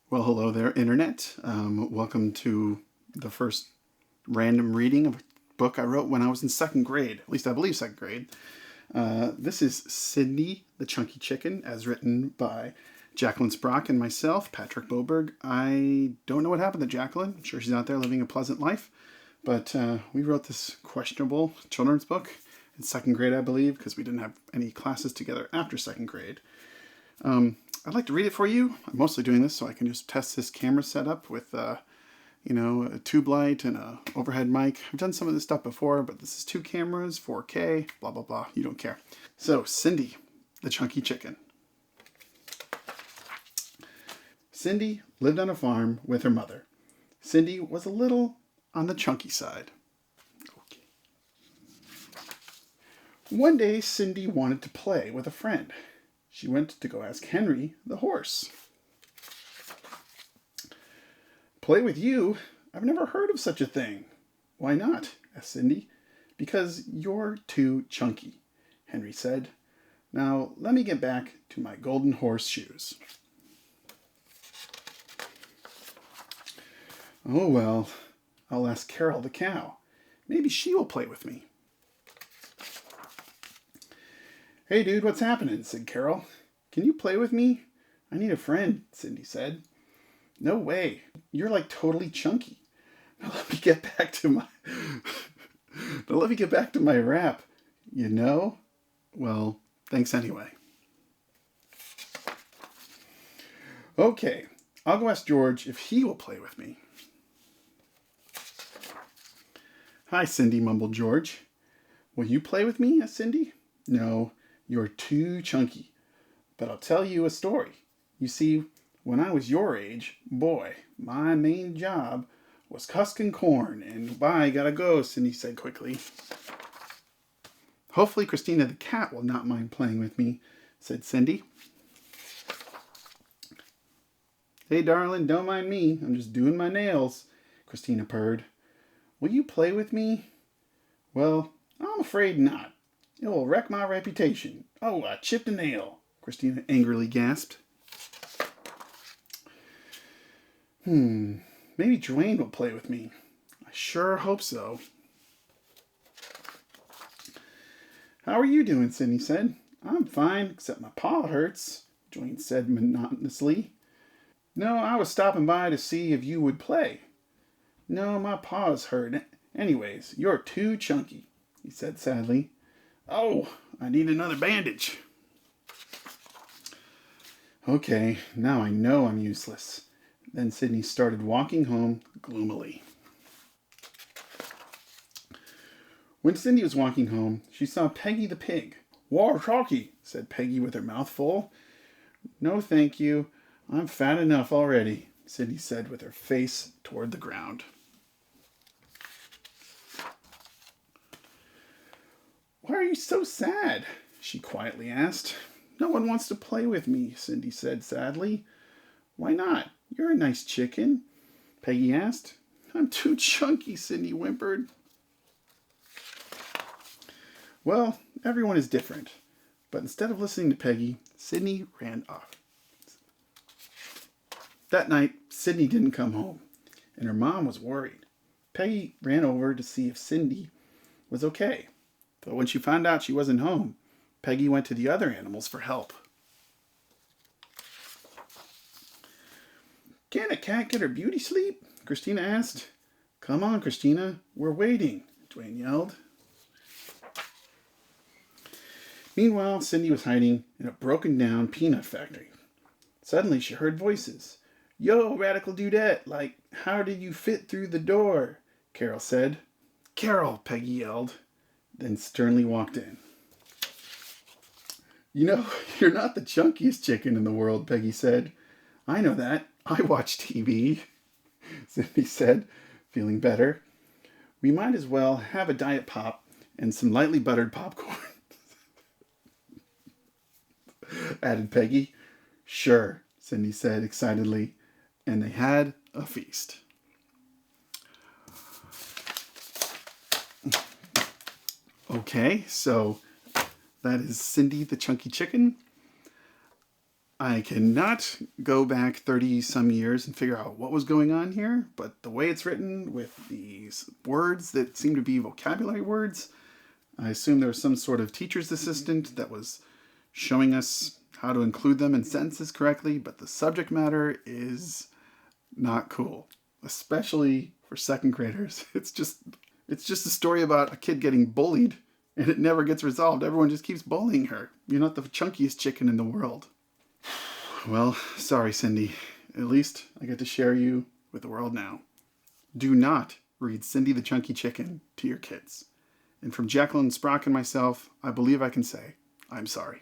Well, hello there, Internet. Welcome to the first random reading of a book I wrote when I was in second grade. At least I believe second grade. This is Cindy the Chunky Chicken, as written by Jacqueline Sprock and myself, Patrick Boberg. I don't know what happened to Jacqueline. I'm sure she's out there living a pleasant life. But we wrote this questionable children's book in second grade, I believe, because we didn't have any classes together after second grade. I'd like to read it for you. I'm mostly doing this so I can just test this camera setup with, a tube light and a overhead mic. I've done some of this stuff before, but this is 2 cameras, 4K, blah, blah, blah. You don't care. So, Cindy, the Chunky Chicken. Cindy lived on a farm with her mother. Cindy was a little on the chunky side. Okay. One day, Cindy wanted to play with a friend. She went to go ask Henry, the horse. Play with you? I've never heard of such a thing. Why not? Asked Cindy. Because you're too chunky, Henry said. Now let me get back to my golden horseshoes. Oh well, I'll ask Carol the cow. Maybe she will play with me. Hey dude, what's happening? Said Carol. Can you play with me? I need a friend, Cindy said. No way. You're like totally chunky. Now let me get back to my rap. You know? Well, thanks anyway. Okay, I'll go ask George if he will play with me. Hi, Cindy, mumbled George. Will you play with me? Asked Cindy. No, you're too chunky. But I'll tell you a story. You see, when I was your age, boy, my main job was husking corn. And bye, gotta go, Cindy said quickly. Hopefully Christina the cat will not mind playing with me, said Cindy. Hey, darling, don't mind me. I'm just doing my nails, Christina purred. Will you play with me? Well, I'm afraid not. It will wreck my reputation. Oh, I chipped a nail, Christina angrily gasped. Maybe Dwayne will play with me. I sure hope so. How are you doing? Cindy said. I'm fine, except my paw hurts, Dwayne said monotonously. No, I was stopping by to see if you would play. No, my paws hurt. Anyways, you're too chunky, he said sadly. Oh, I need another bandage. Okay, now I know I'm useless. Then Sydney started walking home gloomily. When Cindy was walking home, she saw Peggy the pig. War talkie, said Peggy with her mouth full. No, thank you. I'm fat enough already, Cindy said with her face toward the ground. Why are you so sad? She quietly asked. No one wants to play with me, Cindy said sadly. Why not? You're a nice chicken, Peggy asked. I'm too chunky, Cindy whimpered. Well, everyone is different. But instead of listening to Peggy, Sydney ran off. That night, Sydney didn't come home, and her mom was worried. Peggy ran over to see if Cindy was okay. But when she found out she wasn't home, Peggy went to the other animals for help. Can't a cat get her beauty sleep? Christina asked. Come on, Christina, we're waiting, Dwayne yelled. Meanwhile, Cindy was hiding in a broken-down peanut factory. Suddenly, she heard voices. Yo, radical dudette, like, how did you fit through the door? Carol said. Carol, Peggy yelled, then sternly walked in. You know, you're not the chunkiest chicken in the world, Peggy said. I know that. I watch TV, Cindy said, feeling better. We might as well have a diet pop and some lightly buttered popcorn, added Peggy. Sure, Cindy said excitedly, and they had a feast. Okay, so that is Cindy the Chunky Chicken. I cannot go back 30 some years and figure out what was going on here, but the way it's written with these words that seem to be vocabulary words, I assume there was some sort of teacher's assistant that was showing us how to include them in sentences correctly, but the subject matter is not cool, especially for second graders. It's just a story about a kid getting bullied and it never gets resolved. Everyone just keeps bullying her. You're not the chunkiest chicken in the world. Well, sorry, Cindy. At least I get to share you with the world now. Do not read Cindy the Chunky Chicken to your kids. And from Jacqueline Sprock and myself, I believe I can say, I'm sorry.